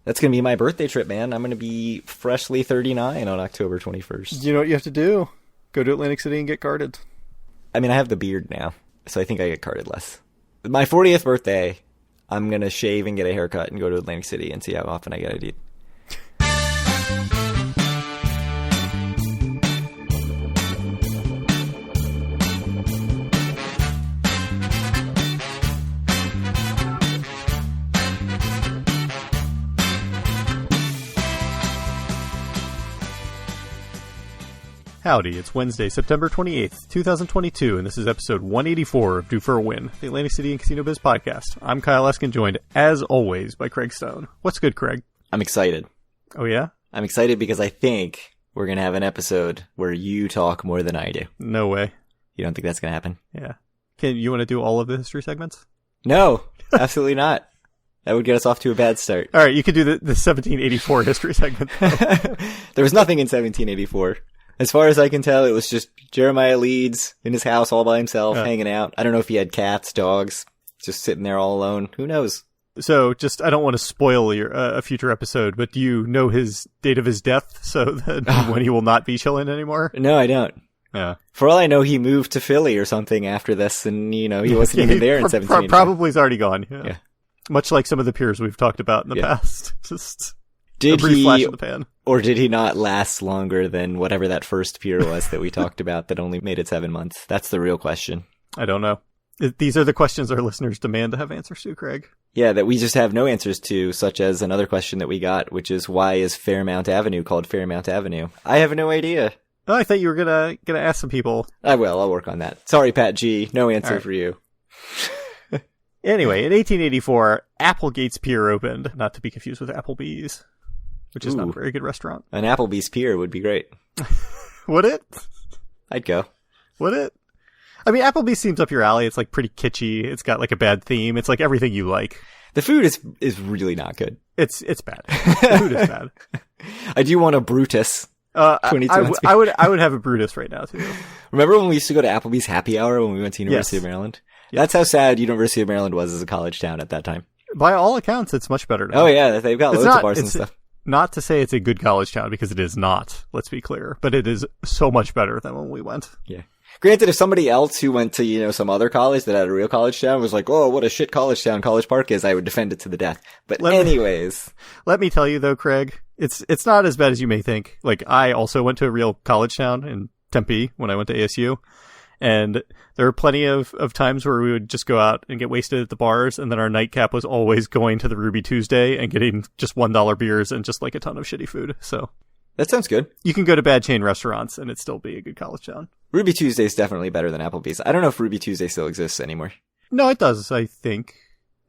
That's going to be my birthday trip, man. I'm going to be freshly 39 on October 21st. You know what you have to do? Go to Atlantic City and get carded. I mean, I have the beard now, so I think I get carded less. My 40th birthday, I'm going to shave and get a haircut and go to Atlantic City and see how often I get ID'd. Howdy, it's Wednesday, September 28th, 2022, and this is episode 184 of Due for a Win, the Atlantic City and Casino Biz podcast. I'm Kyle Eskin, joined, as always, by Craig Stone. What's good, Craig? I'm excited. Oh, yeah? I'm excited because I think we're going to have an episode where you talk more than I do. No way. You don't think that's going to happen? Yeah. You want to do all of the history segments? No, absolutely not. That would get us off to a bad start. All right, you could do the 1784 history segment. There was nothing in 1784. As far as I can tell, it was just Jeremiah Leeds in his house all by himself, hanging out. I don't know if he had cats, dogs, just sitting there all alone. Who knows? So, I don't want to spoil a future episode, but do you know his date of his death so that when he will not be chilling anymore? No, I don't. Yeah. For all I know, he moved to Philly or something after this, and, he wasn't even there in 1784. Probably he's already gone. Yeah. Much like some of the peers we've talked about in the past. Just a brief flash in the pan. Or did he not last longer than whatever that first pier was that we talked about that only made it 7 months? That's the real question. I don't know. These are the questions our listeners demand to have answers to, Craig. Yeah, that we just have no answers to, such as another question that we got, which is, why is Fairmount Avenue called Fairmount Avenue? I have no idea. Oh, I thought you were gonna ask some people. I will. I'll work on that. Sorry, Pat G. No answer for you. Anyway, in 1884, Applegate's Pier opened, not to be confused with Applebee's, which is not a very good restaurant. An Applebee's Pier would be great. Would it? I'd go. Would it? I mean, Applebee's seems up your alley. It's like pretty kitschy. It's got like a bad theme. It's like everything you like. The food is really not good. It's bad. The food is bad. I do want a Brutus. I would have a Brutus right now too. Remember when we used to go to Applebee's Happy Hour when we went to University of Maryland? Yes. That's how sad University of Maryland was as a college town at that time. By all accounts, it's much better now. Oh yeah, they've got loads of bars and stuff. Not to say it's a good college town, because it is not, let's be clear, but it is so much better than when we went. Yeah. Granted, if somebody else who went to, some other college that had a real college town was like, oh, what a shit college town College Park is, I would defend it to the death. But anyways. Let me tell you though, Craig, it's not as bad as you may think. Like, I also went to a real college town in Tempe when I went to ASU. And there were plenty of times where we would just go out and get wasted at the bars, and then our nightcap was always going to the Ruby Tuesday and getting just $1 beers and just like a ton of shitty food. So that sounds good. You can go to bad chain restaurants and it'd still be a good college town. Ruby Tuesday is definitely better than Applebee's. I don't know if Ruby Tuesday still exists anymore. No, it does, I think,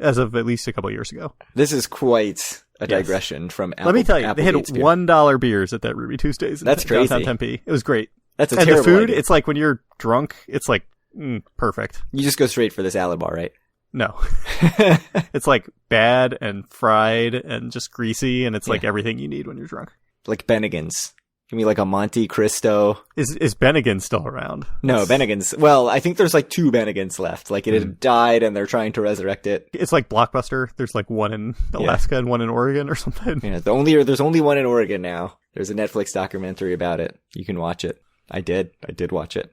as of at least a couple of years ago. This is quite a digression from Applebee's. Let me tell you, they had $1 beers at that Ruby Tuesdays in downtown Tempe. It was great. That's a terrible the food, idea. It's like when you're drunk, it's like, perfect. You just go straight for the salad bar, right? No. It's like bad and fried and just greasy, and it's like everything you need when you're drunk. Like Bennigan's. Give me like a Monte Cristo. Is Bennigan still around? No, Bennigan's. Well, I think there's like 2 Bennigans left. Like it had died and they're trying to resurrect it. It's like Blockbuster. There's like one in Alaska and one in Oregon or something. Yeah, there's only one in Oregon now. There's a Netflix documentary about it. You can watch it. I did watch it.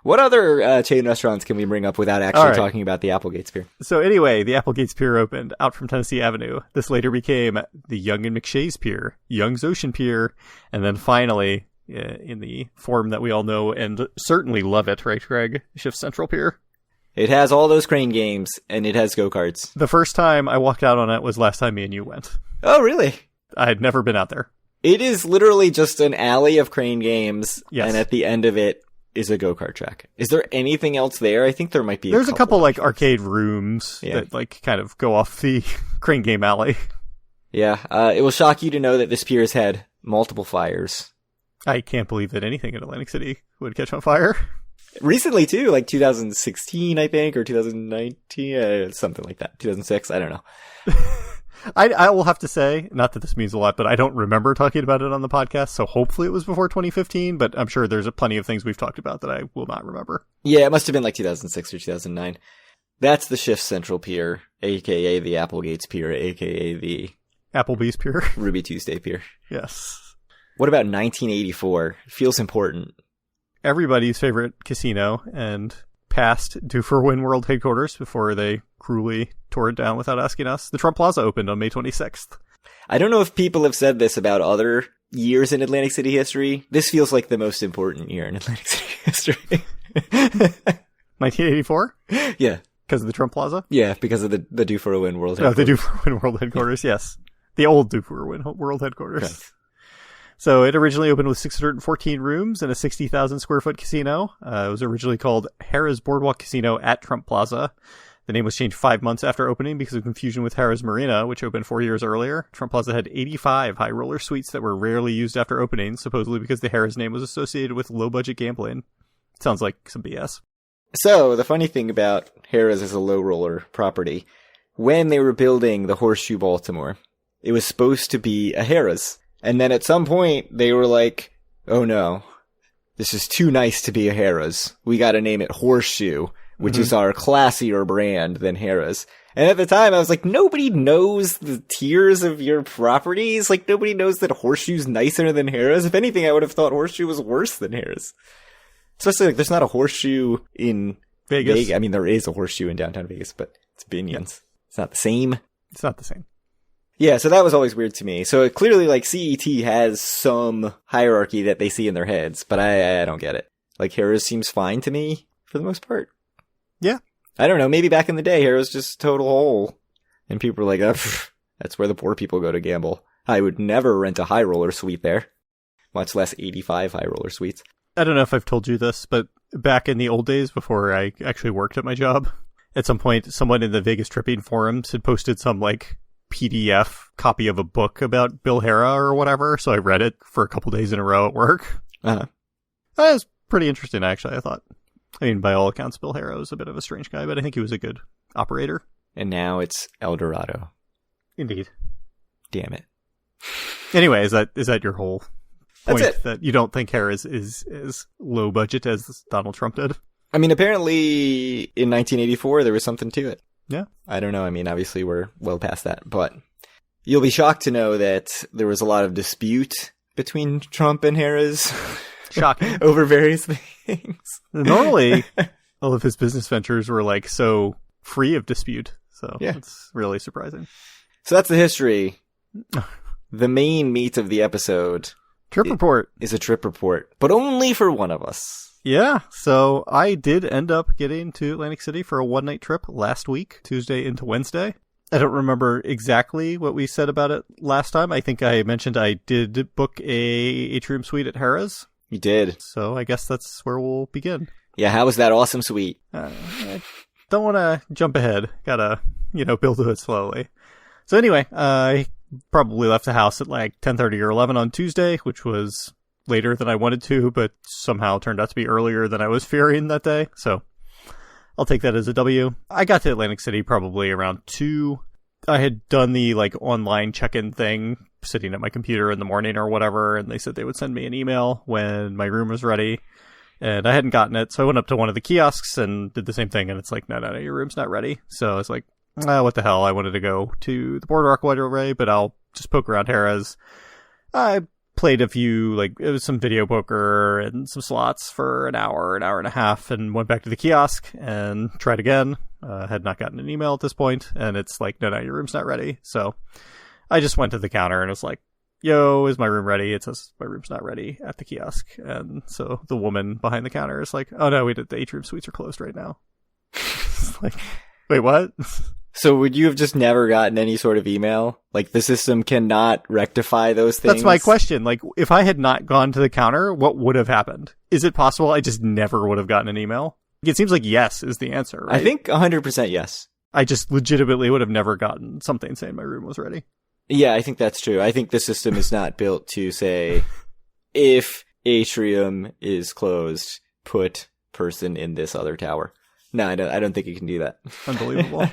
What other chain restaurants can we bring up without actually talking about the Applegate's Pier? So anyway, the Applegate's Pier opened out from Tennessee Avenue. This later became the Young and McShay's Pier, Young's Ocean Pier, and then finally, in the form that we all know and certainly love it, right, Greg? Shift Central Pier. It has all those crane games, and it has go-karts. The first time I walked out on it was last time me and you went. Oh, really? I had never been out there. It is literally just an alley of crane games, yes. And at the end of it is a go-kart track. Is there anything else there? I think there might be There's a couple like arcade rooms that like kind of go off the crane game alley. Yeah, it will shock you to know that this pier has had multiple fires. I can't believe that anything in Atlantic City would catch on fire. Recently, too, like 2016, I think, or 2019, something like that. 2006, I don't know. I will have to say, not that this means a lot, but I don't remember talking about it on the podcast, so hopefully it was before 2015, but I'm sure there's plenty of things we've talked about that I will not remember. Yeah, it must have been like 2006 or 2009. That's the Shift Central Pier, a.k.a. the Applegate's Pier, a.k.a. the Applebee's Pier. Ruby Tuesday Pier. Yes. What about 1984? Feels important. Everybody's favorite casino and past Do-for-Win World headquarters before they cruelly tore it down without asking us. The Trump Plaza opened on May 26th. I don't know if people have said this about other years in Atlantic City history. This feels like the most important year in Atlantic City history. 1984? Yeah. Because of the Trump Plaza? Yeah, because of the Do-for-Win World headquarters. Oh, the Do-for-Win World headquarters, yes. The old Do-for-Win World headquarters. Right. So it originally opened with 614 rooms and a 60,000 square foot casino. It was originally called Harrah's Boardwalk Casino at Trump Plaza. The name was changed 5 months after opening because of confusion with Harrah's Marina, which opened 4 years earlier. Trump Plaza had 85 high roller suites that were rarely used after opening, supposedly because the Harrah's name was associated with low-budget gambling. Sounds like some BS. So, the funny thing about Harrah's as a low roller property, when they were building the Horseshoe Baltimore, it was supposed to be a Harrah's. And then at some point, they were like, oh no, this is too nice to be a Harrah's. We gotta name it Horseshoe, which is our classier brand than Harrah's. And at the time, I was like, nobody knows the tiers of your properties. Like, nobody knows that Horseshoe's nicer than Harrah's. If anything, I would have thought Horseshoe was worse than Harrah's. Especially, like, there's not a Horseshoe in Vegas. I mean, there is a Horseshoe in downtown Vegas, but it's Binion's. Yeah. It's not the same. It's not the same. Yeah, so that was always weird to me. So clearly, like, CET has some hierarchy that they see in their heads, but I don't get it. Like, Harrah's seems fine to me, for the most part. Yeah. I don't know, maybe back in the day, Harrah's just total hole. And people were like, that's where the poor people go to gamble. I would never rent a high roller suite there. Much less 85 high roller suites. I don't know if I've told you this, but back in the old days, before I actually worked at my job, at some point, someone in the Vegas Tripping forums had posted some, like, PDF copy of a book about Bill Harrah or whatever, so I read it for a couple days in a row at work. Uh-huh. That was pretty interesting, actually, I thought. I mean, by all accounts, Bill Harrah was a bit of a strange guy, but I think he was a good operator. And now it's El Dorado. Indeed. Damn it. Anyway, is that your whole point? That's it. That you don't think Harrah is as low budget as Donald Trump did? I mean, apparently in 1984, there was something to it. Yeah. I don't know. I mean, obviously we're well past that, but you'll be shocked to know that there was a lot of dispute between Trump and Harrah's. Shocking. Over various things. Normally, all of his business ventures were like so free of dispute. So yeah. It's really surprising. So that's the history. The main meat of the episode. Trip report. Is a trip report, but only for one of us. Yeah, so I did end up getting to Atlantic City for a one-night trip last week, Tuesday into Wednesday. I don't remember exactly what we said about it last time. I think I mentioned I did book a atrium suite at Harrah's. You did. So I guess that's where we'll begin. Yeah, how was that awesome suite? I don't want to jump ahead. Gotta, build to it slowly. So anyway, I probably left the house at like 10:30 or 11 on Tuesday, which was later than I wanted to, but somehow turned out to be earlier than I was fearing that day. So I'll take that as a W. I got to Atlantic City probably around 2. I had done the like online check-in thing, sitting at my computer in the morning or whatever, and they said they would send me an email when my room was ready, and I hadn't gotten it. So I went up to one of the kiosks and did the same thing, and it's like, no, your room's not ready. So I was like, what the hell? I wanted to go to the Boardwalk Waterway, but I'll just poke around Harrah's. I played a few, it was some video poker and some slots for an hour and a half, and went back to the kiosk and tried again. Had not gotten an email at this point, and it's like, no, your room's not ready. So I just went to the counter and was like, yo, is my room ready? It says my room's not ready at the kiosk. And so the woman behind the counter is like, oh no, the atrium suites are closed right now. It's like, wait, what? So would you have just never gotten any sort of email? Like, the system cannot rectify those things? That's my question. Like, if I had not gone to the counter, what would have happened? Is it possible I just never would have gotten an email? It seems like yes is the answer, right? I think 100% yes. I just legitimately would have never gotten something saying my room was ready. Yeah, I think that's true. I think the system is not built to say, if atrium is closed, put person in this other tower. No, I don't think you can do that. Unbelievable.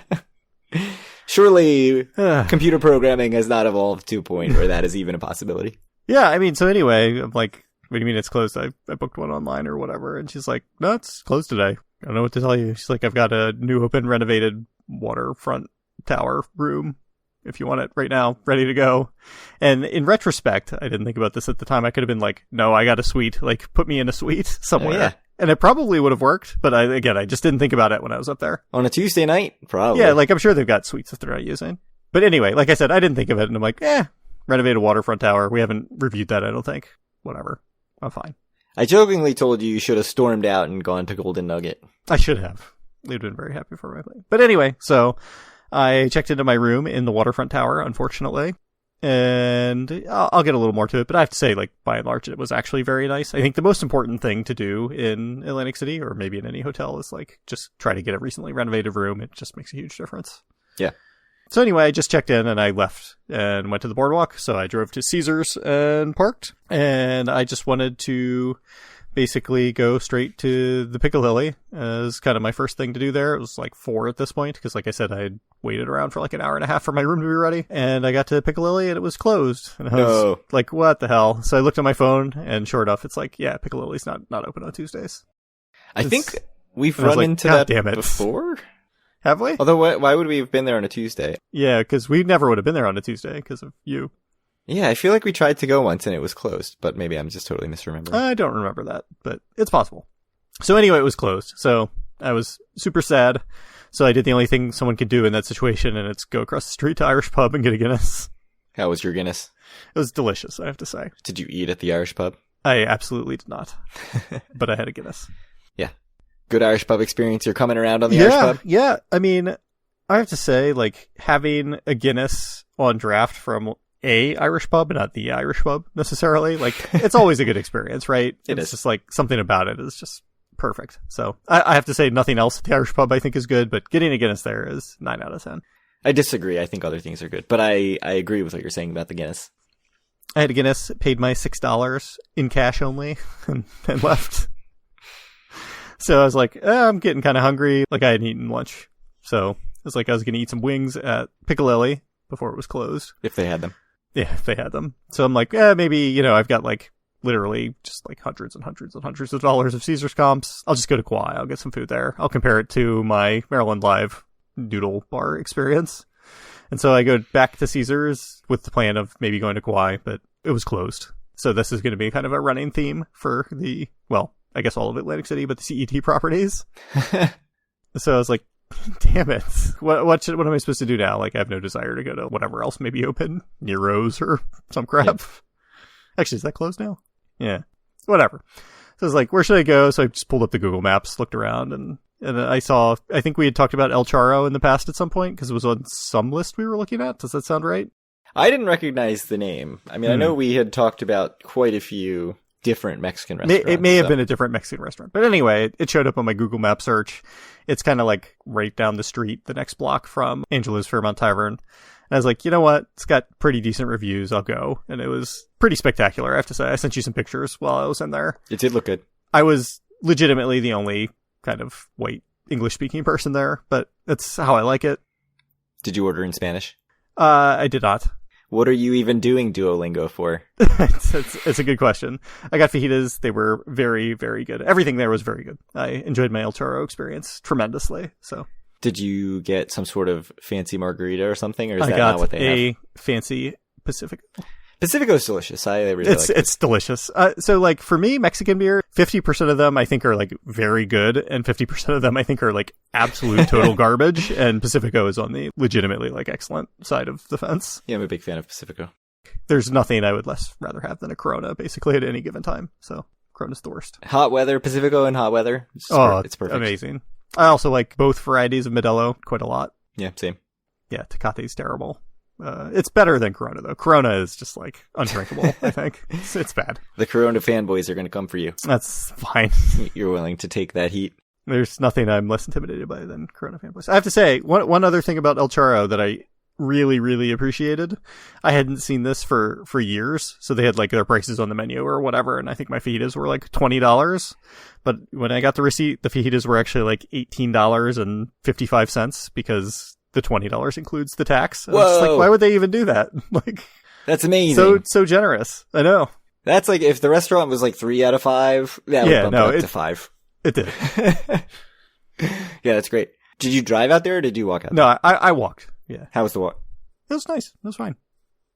Surely computer programming has not evolved to a point where that is even a possibility. Yeah, I mean, so anyway, I'm like, what do you mean it's closed? I booked one online or whatever. And she's like, no, it's closed today. I don't know what to tell you. She's like, I've got a new open renovated waterfront tower room if you want it right now, ready to go. And in retrospect, I didn't think about this at the time. I could have been like, no, I got a suite. Like, put me in a suite somewhere. Oh, yeah. And it probably would have worked, but I just didn't think about it when I was up there. On a Tuesday night? Probably. Yeah, like, I'm sure they've got suites that they're not using. But anyway, like I said, I didn't think of it, and I'm like, renovate a waterfront tower. We haven't reviewed that, I don't think. Whatever. I'm fine. I jokingly told you should have stormed out and gone to Golden Nugget. I should have. They'd been very happy for my play. But anyway, so I checked into my room in the waterfront tower, unfortunately. And I'll get a little more to it, but I have to say, like, by and large, it was actually very nice. I think the most important thing to do in Atlantic City, or maybe in any hotel, is, like, just try to get a recently renovated room. It just makes a huge difference. Yeah. So anyway, I just checked in and I left and went to the boardwalk. So I drove to Caesars and parked. And I just wanted to basically go straight to the Piccadilly as kind of my first thing to do there. It was like 4 at this point because, like I said, I had waited around for like an hour and a half for my room to be ready. And I got to Piccadilly and it was closed. And I was like, what the hell? So I looked at my phone and sure enough, it's like, yeah, Piccadilly's not open on Tuesdays. I think we've run into that before. Have we? Although, why would we have been there on a Tuesday? Yeah, because we never would have been there on a Tuesday because of you. Yeah, I feel like we tried to go once and it was closed, but maybe I'm just totally misremembering. I don't remember that, but it's possible. So anyway, it was closed. So I was super sad. So I did the only thing someone could do in that situation, and it's go across the street to Irish Pub and get a Guinness. How was your Guinness? It was delicious, I have to say. Did you eat at the Irish Pub? I absolutely did not, but I had a Guinness. Yeah. Good Irish Pub experience. You're coming around on the Irish Pub? Yeah. I mean, I have to say, like, having a Guinness on draft from a Irish pub, not the Irish pub necessarily, like, it's always a good experience, right? It's just like something about it is just perfect. So I have to say nothing else at the Irish pub I think is good, but getting a Guinness there is 9 out of 10. I disagree. I think other things are good, but I agree with what you're saying about the Guinness. I had a Guinness, paid my $6 in cash only, and left. So I was like, I'm getting kind of hungry. Like, I hadn't eaten lunch. So it was like I was going to eat some wings at Piccadilly before it was closed. If they had them. Yeah, if they had them. So I'm like, maybe, I've got like literally just like hundreds and hundreds and hundreds of dollars of Caesars comps. I'll just go to Kauai. I'll get some food there. I'll compare it to my Maryland Live noodle bar experience. And so I go back to Caesars with the plan of maybe going to Kauai, but it was closed. So this is going to be kind of a running theme for I guess all of Atlantic City, but the CET properties. So I was like, damn it. What am I supposed to do now? Like, I have no desire to go to whatever else may be open. Nero's or some crap. Yep. Actually, is that closed now? Yeah. Whatever. So I was like, where should I go? So I just pulled up the Google Maps, looked around, and I think we had talked about El Charro in the past at some point, because it was on some list we were looking at. Does that sound right? I didn't recognize the name. I mean, I know we had talked about quite a few different Mexican restaurants. It may have been a different Mexican restaurant. But anyway, it showed up on my Google Map search. It's kind of like right down the street, the next block from Angelo's Fairmont Tavern. And I was like, you know what? It's got pretty decent reviews. I'll go. And it was pretty spectacular, I have to say. I sent you some pictures while I was in there. It did look good. I was legitimately the only kind of white English-speaking person there, but that's how I like it. Did you order in Spanish? I did not. What are you even doing Duolingo for? It's a good question. I got fajitas. They were very, very good. Everything there was very good. I enjoyed my El Toro experience tremendously. So, did you get some sort of fancy margarita or something, or is that not what they have? I got a fancy Pacifico. Pacifico's delicious. I really like it. It's delicious. So, like, for me, Mexican beer, 50% of them I think are, like, very good, and 50% of them I think are, like, absolute total garbage, and Pacifico is on the legitimately, like, excellent side of the fence. Yeah, I'm a big fan of Pacifico. There's nothing I would rather have than a Corona, basically, at any given time. So, Corona's the worst. Hot weather, Pacifico and hot weather. It's perfect. Amazing. I also like both varieties of Modelo quite a lot. Yeah, same. Yeah, Tecate's terrible. It's better than Corona, though. Corona is just, like, undrinkable, I think. It's bad. The Corona fanboys are going to come for you. That's fine. You're willing to take that heat. There's nothing I'm less intimidated by than Corona fanboys. I have to say, one other thing about El Charro that I really, really appreciated. I hadn't seen this for years, so they had, like, their prices on the menu or whatever, and I think my fajitas were, like, $20. But when I got the receipt, the fajitas were actually, like, $18.55 because the $20 includes the tax. And it's like, why would they even do that? Like, that's amazing. So generous. I know. That's like, if the restaurant was like 3 out of 5, that would bump it up to 5. It did. Yeah, that's great. Did you drive out there or did you walk out there? No, I walked. Yeah. How was the walk? It was nice. It was fine.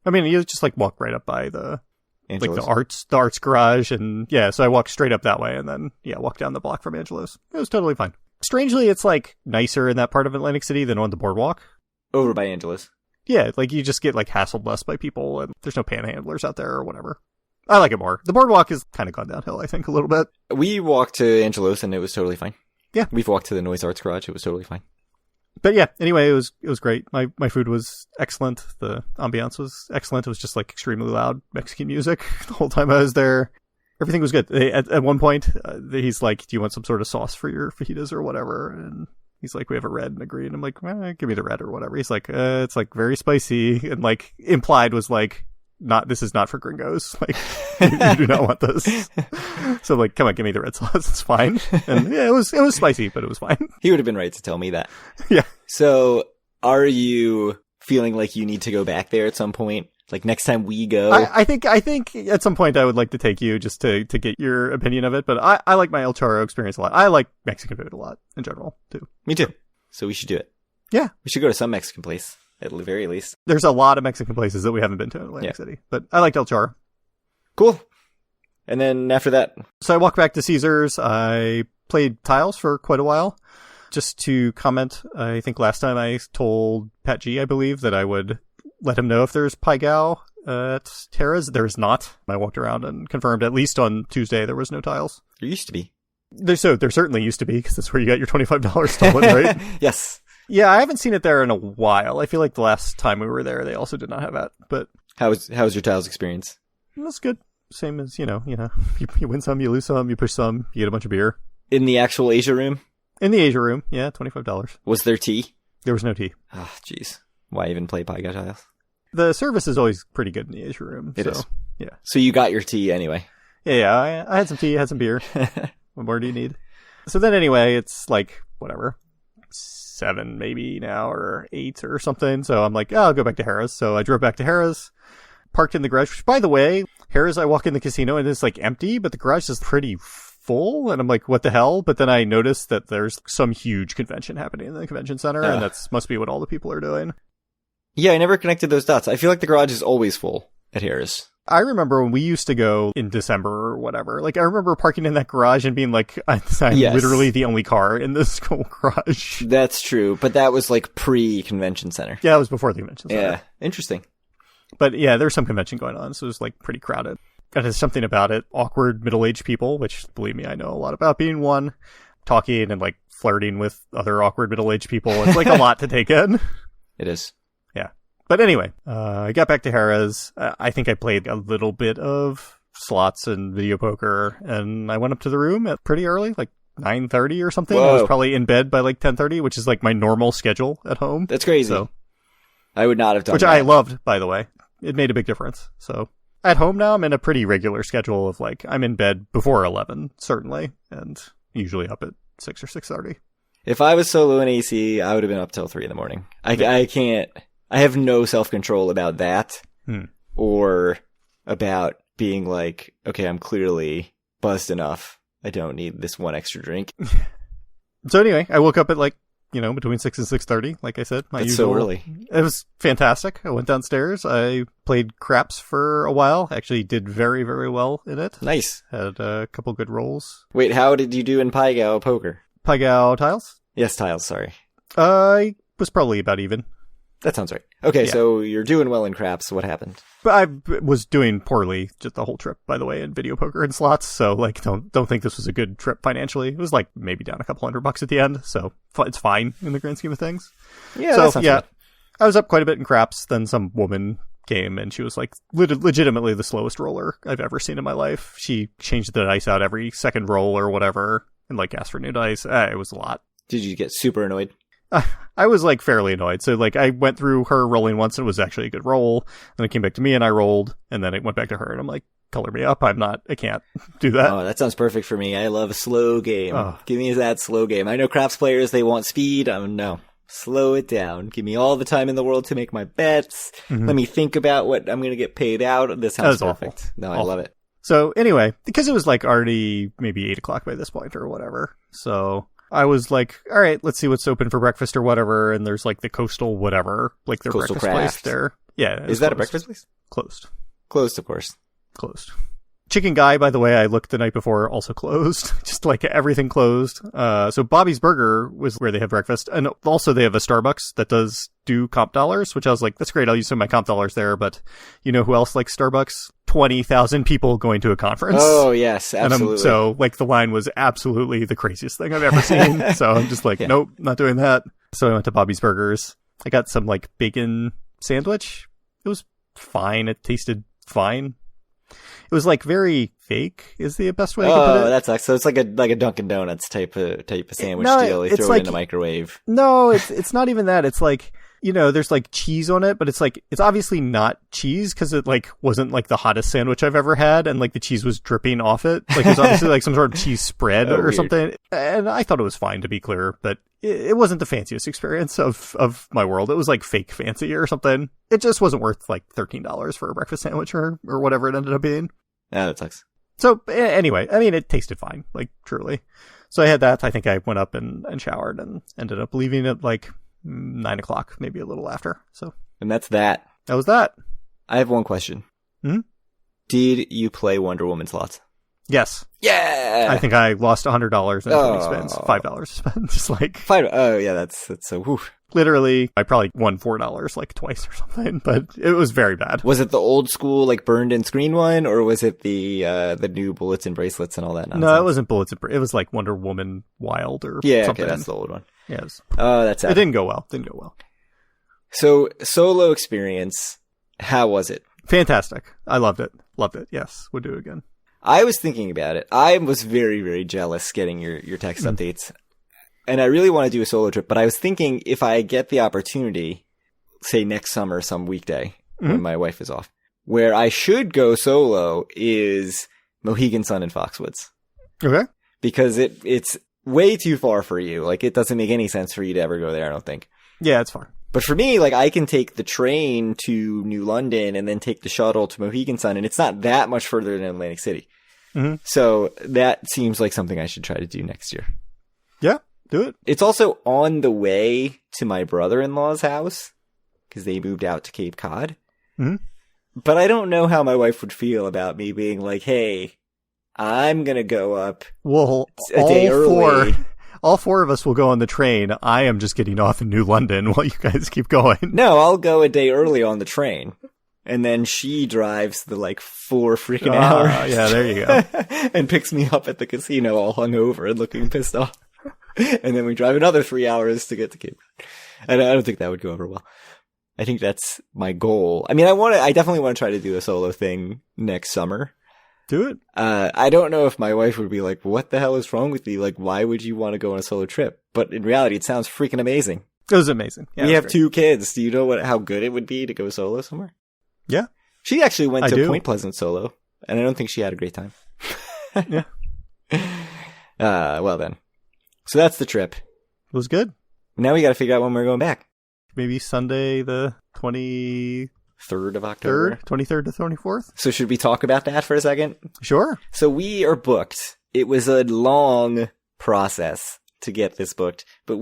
I mean, you just like walk right up by the Angelo's. like the arts garage, and yeah, so I walked straight up that way, and then walk down the block from Angelo's. It was totally fine. Strangely, it's like nicer in that part of Atlantic City than on the boardwalk. Over by Angelo's. Yeah, like you just get like hassled less by people, and there's no panhandlers out there or whatever. I like it more. The boardwalk is kind of gone downhill, I think, a little bit. We walked to Angelo's and it was totally fine. Yeah. We've walked to the Noise Arts Garage. It was totally fine. But yeah, anyway, it was great. My food was excellent. The ambiance was excellent. It was just like extremely loud Mexican music the whole time I was there. Everything was good. At one point, he's like, "Do you want some sort of sauce for your fajitas or whatever?" And he's like, "We have a red and a green." I'm like, "Give me the red or whatever." He's like, "It's like very spicy," and like implied was like, this is not for gringos. Like, you do not want this. So like, come on, give me the red sauce. It's fine. And yeah, it was spicy, but it was fine. He would have been right to tell me that. Yeah. So are you feeling like you need to go back there at some point? Like next time we go? I think at some point I would like to take you just to get your opinion of it. But I like my El Charro experience a lot. I like Mexican food a lot in general too. Me too. So we should do it. Yeah. We should go to some Mexican place. At the very least. There's a lot of Mexican places that we haven't been to in Atlantic City, but I liked El Charro. Cool. And then after that? So I walked back to Caesars. I played tiles for quite a while. Just to comment, I think last time I told Pat G, I believe, that I would let him know if there's Pai Gow at Terra's. There is not. I walked around and confirmed, at least on Tuesday, there was no tiles. There used to be. There certainly used to be, because that's where you got your $25 stolen, right? Yes. Yeah, I haven't seen it there in a while. I feel like the last time we were there, they also did not have that. But how was your tiles experience? That's good. Same as, you win some, you lose some, you push some, you get a bunch of beer. In the actual Asia room? In the Asia room, yeah, $25. Was there tea? There was no tea. Ah, jeez. Why even play Pai Gow tiles? The service is always pretty good in the Asia room. It is. Yeah. So you got your tea anyway? Yeah, I had some tea, had some beer. What more do you need? So then anyway, it's like, whatever. 7 maybe now, or 8 or something. So I'm like, I'll go back to Harrah's. So I drove back to Harrah's, parked in the garage, which, by the way, Harrah's, I walk in the casino and it's like empty, but the garage is pretty full. And I'm like, what the hell? But then I noticed that there's some huge convention happening in the convention center, and that's must be what all the people are doing. Yeah, I never connected those dots. I feel like the garage is always full at Harrah's. I remember when we used to go in December or whatever. Like, I remember parking in that garage and being like, I'm literally the only car in this whole garage. That's true, but that was like pre-convention center. Yeah, it was before the convention center. Yeah, interesting. But yeah, there's some convention going on, so it was like pretty crowded. And there's something about it. Awkward middle-aged people, which, believe me, I know a lot about being one. Talking and like flirting with other awkward middle-aged people. It's like a lot to take in. It is. But anyway, I got back to Harrah's. I think I played a little bit of slots and video poker, and I went up to the room at pretty early, like 9:30 or something. Whoa. I was probably in bed by like 10:30, which is like my normal schedule at home. That's crazy. So, I would not have done which that. I loved, by the way. It made a big difference. So at home now, I'm in a pretty regular schedule of like, I'm in bed before 11, certainly, and usually up at 6 or 6:30. If I was solo in AC, I would have been up till 3 in the morning. I can't. I have no self-control about that, or about being like, okay, I'm clearly buzzed enough. I don't need this one extra drink. So anyway, I woke up at like, between 6 and 6:30, like I said. That's so early. It was fantastic. I went downstairs. I played craps for a while. Actually did very, very well in it. Nice. Had a couple good rolls. Wait, how did you do in Pai Gow poker? Pai Gow tiles? Yes, tiles, sorry. I was probably about even. That sounds right. Okay, Yeah. So you're doing well in craps. What happened? But I was doing poorly just the whole trip, by the way, in video poker and slots. So like, don't think this was a good trip financially. It was like maybe down a couple $100 at the end. So it's fine in the grand scheme of things. Yeah, so that sounds good. I was up quite a bit in craps. Then some woman came and she was like legitimately the slowest roller I've ever seen in my life. She changed the dice out every second roll or whatever and like asked for new dice. It was a lot. Did you get super annoyed? I was like fairly annoyed. So like I went through her rolling once and it was actually a good roll. Then it came back to me and I rolled, and then it went back to her and I'm like, color me up. I can't do that. Oh, that sounds perfect for me. I love a slow game. Oh. Give me that slow game. I know craps players, they want speed. No. Slow it down. Give me all the time in the world to make my bets. Mm-hmm. Let me think about what I'm going to get paid out. This sounds That was perfect. awful. No, I Awful. love it. So anyway, because it was like already maybe 8 o'clock by this point or whatever. So I was like, all right, let's see what's open for breakfast or whatever. And there's like the Coastal whatever, like their Coastal breakfast Craft. place there. Yeah. Is that a breakfast place? Closed. Closed, of course. Closed. Chicken Guy, by the way, I looked the night before, also closed. Just like everything closed. So Bobby's Burger was where they have breakfast. And also they have a Starbucks that does do comp dollars, which I was like, that's great. I'll use some of my comp dollars there. But you know who else likes Starbucks? 20,000 people going to a conference. Oh, yes, absolutely. So like the line was absolutely the craziest thing I've ever seen. So I'm just like, nope, not doing that. So I went to Bobby's Burgers. I got some like bacon sandwich. It was fine. It tasted fine. It was like very fake is the best way I can put it. Oh, that sucks. So it's like a Dunkin' Donuts type of sandwich deal. They throw it in the microwave. No, it's not even that. It's like, you know, there's like cheese on it, but it's like, it's obviously not cheese because it like wasn't like the hottest sandwich I've ever had. And like the cheese was dripping off it. Like it was obviously like some sort of cheese spread or weird. something. And I thought it was fine, to be clear, but it wasn't the fanciest experience of my world. It was like fake fancy or something. It just wasn't worth like $13 for a breakfast sandwich or whatever it ended up being. Yeah, that sucks. So anyway, I mean, it tasted fine, like truly. So I had that. I think I went up and showered and ended up leaving at like 9 o'clock, maybe a little after. So, and that's that. That was that. I have one question. Did you play Wonder Woman slots? Yes. Yeah. I think I lost $100 in 20 spins. $5 spent. Just like $5. Oh yeah, that's so. Whew. Literally, I probably won $4 like twice or something, but it was very bad. Was it the old school like burned in screen one, or was it the new bullets and bracelets and all that nonsense? No, it wasn't bullets. It was like Wonder Woman Wild or something. Okay, that's the old one. Yes. Oh, that's sad. It didn't go well. So solo experience, how was it? Fantastic. I loved it. Yes, would do it again. I was thinking about it. I was very, very jealous getting your text updates. And I really want to do a solo trip, but I was thinking if I get the opportunity, say next summer, some weekday when my wife is off, where I should go solo is Mohegan Sun and Foxwoods. Okay. Because it's way too far for you. Like, it doesn't make any sense for you to ever go there, I don't think. Yeah, it's far. But for me, like, I can take the train to New London and then take the shuttle to Mohegan Sun, and it's not that much further than Atlantic City. So that seems like something I should try to do next year. Yeah, do it. It's also on the way to my brother-in-law's house, because they moved out to Cape Cod. But I don't know how my wife would feel about me being like, hey, I'm going to go up a day early. All four of us will go on the train. I am just getting off in New London while you guys keep going. No, I'll go a day early on the train. And then she drives the 4 freaking hours. Yeah, there you go. And picks me up at the casino all hungover and looking pissed off. And then we drive another 3 hours to get to Cape Cod. And I don't think that would go over well. I think that's my goal. I mean, I definitely want to try to do a solo thing next summer. Do it. I don't know if my wife would be like, what the hell is wrong with you? Like, why would you want to go on a solo trip? But in reality, it sounds freaking amazing. It was amazing. Yeah, we have 2 kids. Do you know how good it would be to go solo somewhere? Yeah. She actually went to Point Pleasant solo, and I don't think she had a great time. Yeah. Well then. So that's the trip. It was good. Now we got to figure out when we're going back. Maybe Sunday the 23rd of October. 23rd to 24th. So should we talk about that for a second? Sure. So we are booked. It was a long process to get this booked, but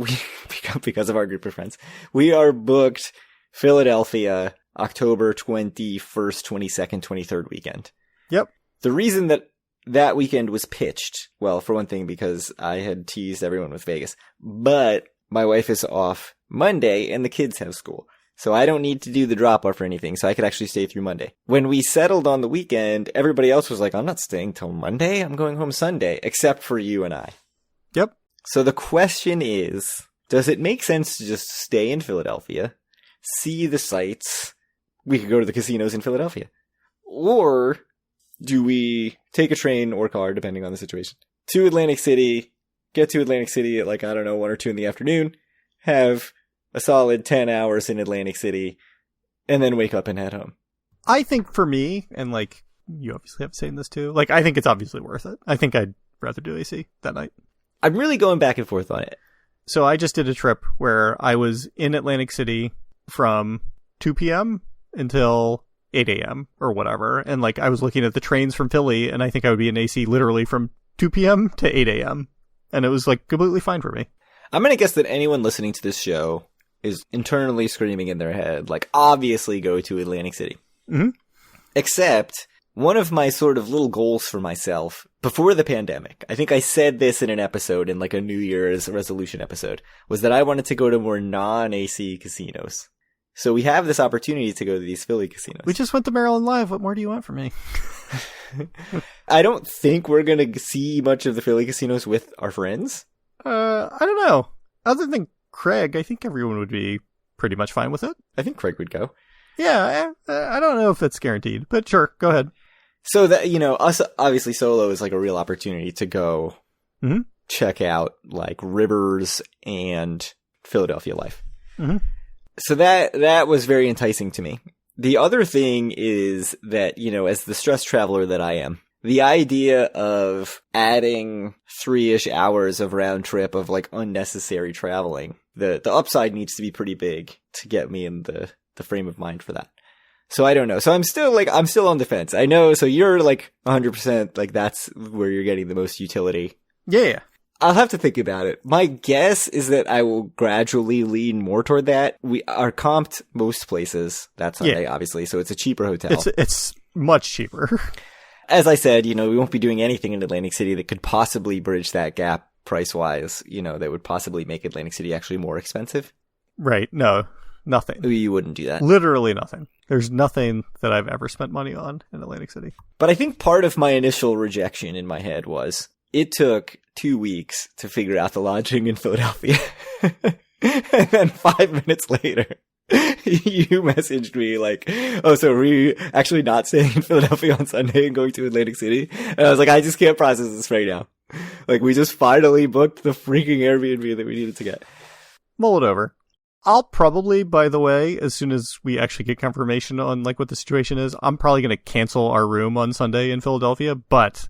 because of our group of friends, we are booked Philadelphia, October 21st, 22nd, 23rd weekend. Yep. The reason that weekend was pitched, well, for one thing, because I had teased everyone with Vegas, but my wife is off Monday and the kids have school. So I don't need to do the drop-off or anything, so I could actually stay through Monday. When we settled on the weekend, everybody else was like, I'm not staying till Monday, I'm going home Sunday, except for you and I. Yep. So the question is, does it make sense to just stay in Philadelphia, see the sights? We could go to the casinos in Philadelphia. Or do we take a train or car, depending on the situation, to Atlantic City, get to Atlantic City at 1 or 2 in the afternoon, have a solid 10 hours in Atlantic City, and then wake up and head home? I think for me, and you obviously have to say this too, I think it's obviously worth it. I think I'd rather do AC that night. I'm really going back and forth on it. So I just did a trip where I was in Atlantic City from 2 p.m. until 8 a.m. or whatever. And I was looking at the trains from Philly, and I think I would be in AC literally from 2 p.m. to 8 a.m. And it was like completely fine for me. I'm going to guess that anyone listening to this show is internally screaming in their head, like, obviously go to Atlantic City. Mm-hmm. Except one of my sort of little goals for myself before the pandemic, I think I said this in an episode, in like a New Year's resolution episode, was that I wanted to go to more non-AC casinos. So we have this opportunity to go to these Philly casinos. We just went to Maryland Live. What more do you want from me? I don't think we're going to see much of the Philly casinos with our friends. I don't know. Other than Craig, I think everyone would be pretty much fine with it. I think Craig would go. Yeah, I don't know if that's guaranteed, but sure, go ahead. So that, you know, us obviously solo is like a real opportunity to go check out like Rivers and Philadelphia Life. Mm-hmm. So that was very enticing to me. The other thing is that, you know, as the stress traveler that I am, the idea of adding 3-ish hours of round trip of like unnecessary traveling, the upside needs to be pretty big to get me in the frame of mind for that. So I don't know. So I'm still on the fence. I know. So you're like 100% like that's where you're getting the most utility. Yeah. I'll have to think about it. My guess is that I will gradually lean more toward that. We are comped most places that Sunday, obviously, so it's a cheaper hotel. It's much cheaper. As I said, you know, we won't be doing anything in Atlantic City that could possibly bridge that gap price-wise, you know, that would possibly make Atlantic City actually more expensive. Right. No, nothing. You wouldn't do that. Literally nothing. There's nothing that I've ever spent money on in Atlantic City. But I think part of my initial rejection in my head was it took 2 weeks to figure out the lodging in Philadelphia. And then 5 minutes later, you messaged me like, oh, so are we actually not staying in Philadelphia on Sunday and going to Atlantic City? And I was like, I just can't process this right now. Like, we just finally booked the freaking Airbnb that we needed to get. Mull it over. I'll probably, by the way, as soon as we actually get confirmation on like what the situation is, I'm probably going to cancel our room on Sunday in Philadelphia, but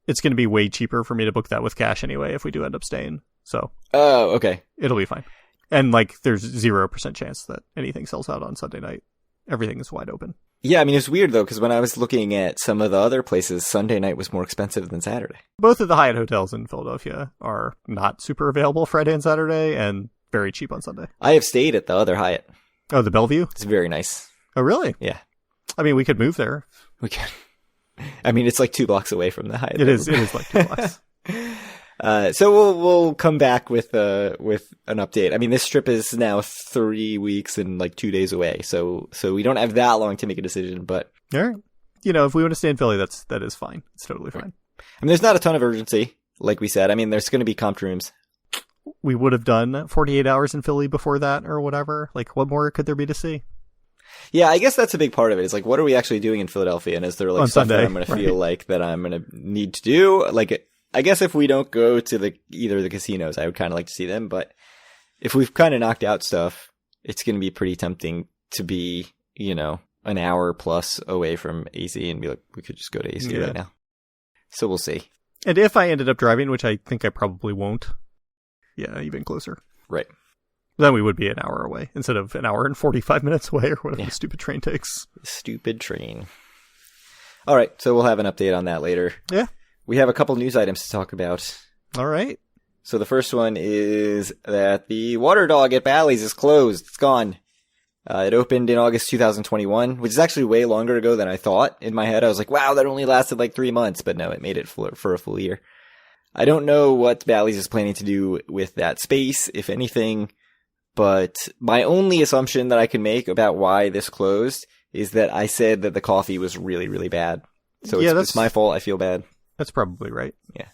it's going to be way cheaper for me to book that with cash anyway if we do end up staying. So, oh, okay. It'll be fine. And like, there's 0% chance that anything sells out on Sunday night. Everything is wide open. Yeah, I mean, it's weird though, because when I was looking at some of the other places, Sunday night was more expensive than Saturday. Both of the Hyatt hotels in Philadelphia are not super available Friday and Saturday, and very cheap on Sunday. I have stayed at the other Hyatt. Oh, the Bellevue? It's very nice. Oh, really? Yeah. I mean, we could move there. We can. I mean, it's like 2 blocks away from the Hyatt. It is like 2 blocks. So we'll come back with an update. I mean, this trip is now 3 weeks and like 2 days away. So we don't have that long to make a decision, but. All right. You know, if we want to stay in Philly, that is fine. It's totally fine. I mean, there's not a ton of urgency, like we said. I mean, there's going to be comped rooms. We would have done 48 hours in Philly before that or whatever. Like, what more could there be to see? Yeah, I guess that's a big part of it. It's like, what are we actually doing in Philadelphia? And is there like on stuff Sunday, that I'm going to feel like that I'm going to need to do? Like, I guess if we don't go to either of the casinos, I would kind of like to see them. But if we've kind of knocked out stuff, it's going to be pretty tempting to be, you know, an hour plus away from AC and be like, we could just go to AC right now. So we'll see. And if I ended up driving, which I think I probably won't, yeah, even closer. Right. Then we would be an hour away instead of an hour and 45 minutes away or whatever the stupid train takes. Stupid train. All right. So we'll have an update on that later. Yeah. We have a couple news items to talk about. All right. So the first one is that the Water Dog at Bally's is closed. It's gone. It opened in August 2021, which is actually way longer ago than I thought. In my head, I was like, wow, that only lasted like 3 months. But no, it made it for a full year. I don't know what Bally's is planning to do with that space, if anything. But my only assumption that I can make about why this closed is that I said that the coffee was really, really bad. So it's my fault. I feel bad. That's probably right. Yeah.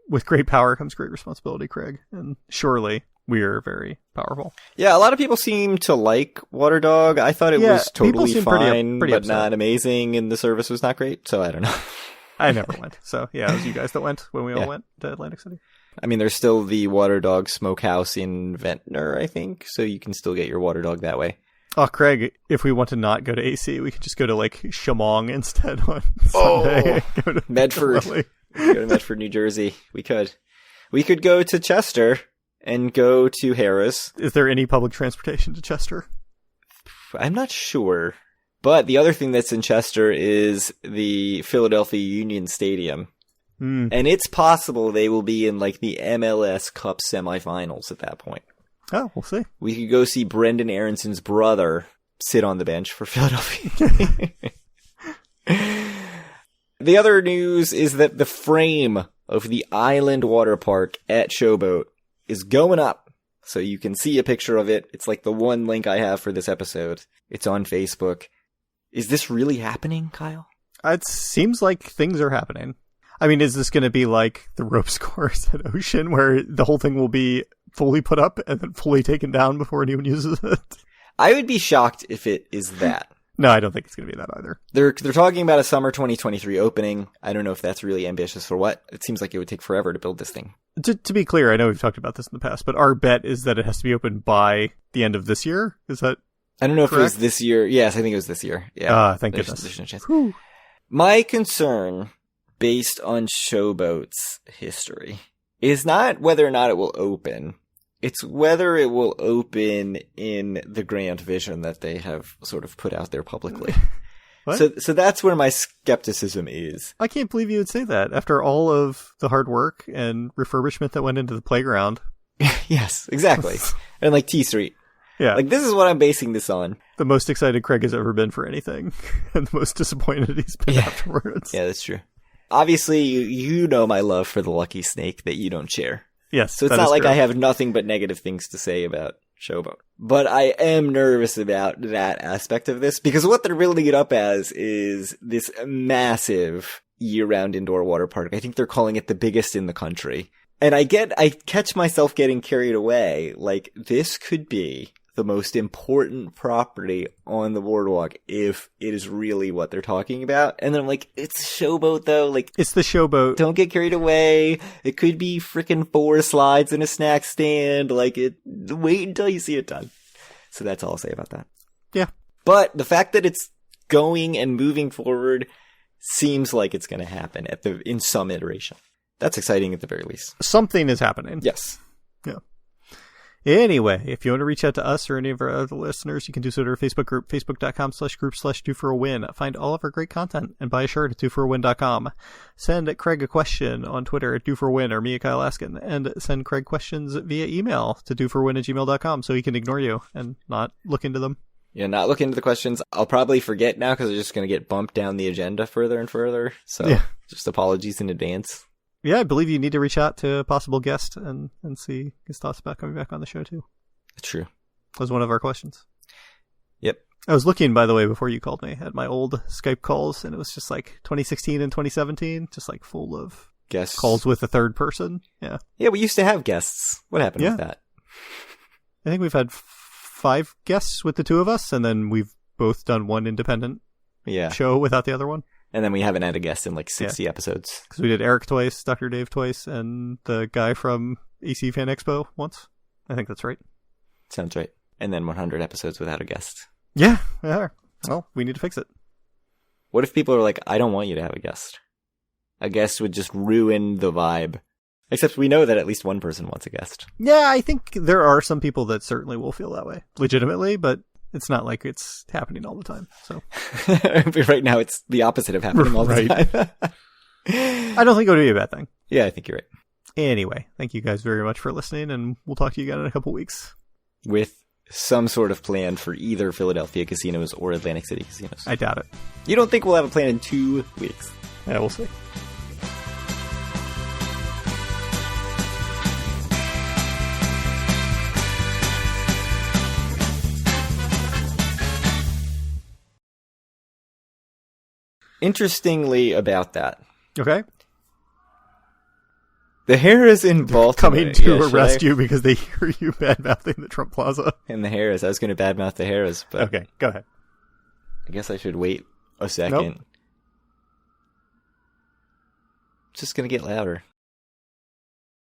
With great power comes great responsibility, Craig. And surely we are very powerful. Yeah, a lot of people seem to like Water Dog. I thought it was totally fine, pretty but not amazing, and the service was not great. So I don't know. I never went. So yeah, it was you guys that went when we all went to Atlantic City. I mean, there's still the Water Dog Smokehouse in Ventnor, I think. So you can still get your Water Dog that way. Oh, Craig, if we want to not go to AC, we could just go to like Shamong instead on Sunday. Oh, Medford. Go to Medford, New Jersey. We could go to Chester and go to Harris. Is there any public transportation to Chester? I'm not sure. But the other thing that's in Chester is the Philadelphia Union Stadium, And it's possible they will be in like the MLS Cup semifinals at that point. Oh, we'll see. We could go see Brendan Aronson's brother sit on the bench for Philadelphia. The other news is that the frame of the Island Water Park at Showboat is going up. So you can see a picture of it. It's like the one link I have for this episode. It's on Facebook. Is this really happening, Kyle? It seems like things are happening. I mean, is this going to be like the ropes course at Ocean, where the whole thing will be fully put up and then fully taken down before anyone uses it? I would be shocked if it is that. No, I don't think it's going to be that either. They're talking about a summer 2023 opening. I don't know if that's really ambitious for what. It seems like it would take forever to build this thing. To be clear, I know we've talked about this in the past, but our bet is that it has to be open by the end of this year. Is that I don't know correct? If it was this year. Yes, I think it was this year. Yeah. Thank there's goodness. no chance. Whew. My concern, based on Showboat's history, is not whether or not it will open. It's whether it will open in the grand vision that they have sort of put out there publicly. What? So that's where my skepticism is. I can't believe you would say that after all of the hard work and refurbishment that went into the playground. Yes, exactly. And like T Street. Yeah. Like, this is what I'm basing this on. The most excited Craig has ever been for anything, and the most disappointed he's been afterwards. Yeah, that's true. Obviously, you know my love for the Lucky Snake that you don't share. Yes, so it's not like I have nothing but negative things to say about Showboat. But I am nervous about that aspect of this, because what they're building it up as is this massive year-round indoor water park. I think they're calling it the biggest in the country. And I catch myself getting carried away. Like, this could be the most important property on the boardwalk if it is really what they're talking about. And then I'm like, it's Showboat though. Like, it's the Showboat. Don't get carried away. It could be freaking 4 slides and a snack stand. Like, wait until you see it done. So that's all I'll say about that. Yeah. But the fact that it's going and moving forward seems like it's going to happen in some iteration. That's exciting at the very least. Something is happening. Yes. Yeah. Anyway, if you want to reach out to us or any of our other listeners, you can do so at our Facebook group, facebook.com/group/DoForAWin. Find all of our great content and buy a shirt at DoForAWin.com. Send Craig a question on Twitter at DoForAWin or me at Kyle Askin, and send Craig questions via email to DoForAWin@gmail.com so he can ignore you and not look into them. Yeah, not look into the questions. I'll probably forget now because they're just going to get bumped down the agenda further and further. So just apologies in advance. Yeah, I believe you need to reach out to a possible guest and see his thoughts about coming back on the show, too. True. That was one of our questions. Yep. I was looking, by the way, before you called me, at my old Skype calls, and it was just like 2016 and 2017, just like full of guests. Calls with a third person. Yeah. Yeah, we used to have guests. What happened with that? I think we've had 5 guests with the 2 of us, and then we've both done one independent show without the other one. And then we haven't had a guest in like 60 episodes. Because we did Eric twice, Dr. Dave twice, and the guy from AC Fan Expo once. I think that's right. Sounds right. And then 100 episodes without a guest. Yeah. Well, we need to fix it. What if people are like, I don't want you to have a guest? A guest would just ruin the vibe. Except we know that at least one person wants a guest. Yeah, I think there are some people that certainly will feel that way. Legitimately, but it's not like it's happening all the time. So right now, it's the opposite of happening all the time. I don't think it would be a bad thing. Yeah, I think you're right. Anyway, thank you guys very much for listening, and we'll talk to you again in a couple weeks. With some sort of plan for either Philadelphia casinos or Atlantic City casinos. I doubt it. You don't think we'll have a plan in 2 weeks? Yeah, we'll see. Interestingly about that. Okay. The Harris in Baltimore. Coming to arrest you because they hear you bad-mouthing the Trump Plaza. And the Harris. I was going to badmouth the Harris, but... Okay, go ahead. I guess I should wait a second. Nope. It's just going to get louder.